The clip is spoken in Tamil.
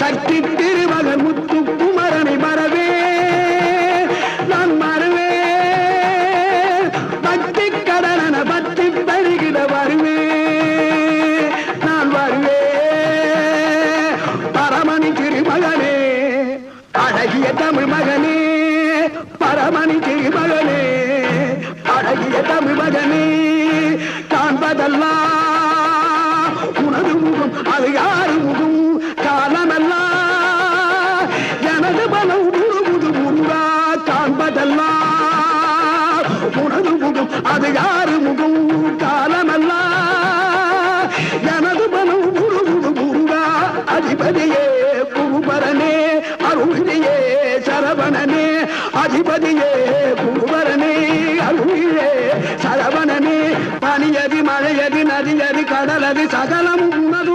சக்தி திருமகன் முத்து குமரனை மறவே நான் மறவே பக்தி கடன பக்தி பெருகிட வருவே நான் வருவே பரமணி திருமகனே அழகிய தமிழ் மகனே பரமணி திருமகனே அழகிய தமிழ் மகனே காண்பதெல்லாம் உனது முகம் அது யாரு முகம் காலமெல்லாம் எனது பலம் முழுமுது முருகா காண்பதெல்லாம் உனது முகம் அது யாரு முகம் காலமெல்லாம் எனது பலம் முழுமுது முருகா அதிபதியே புகுபரனே அருளியே சரவணனே அதிபதியே புகுபரனே அருளியே சரவணனே பனியது மழையது நதியது கடலது சகலம் உனது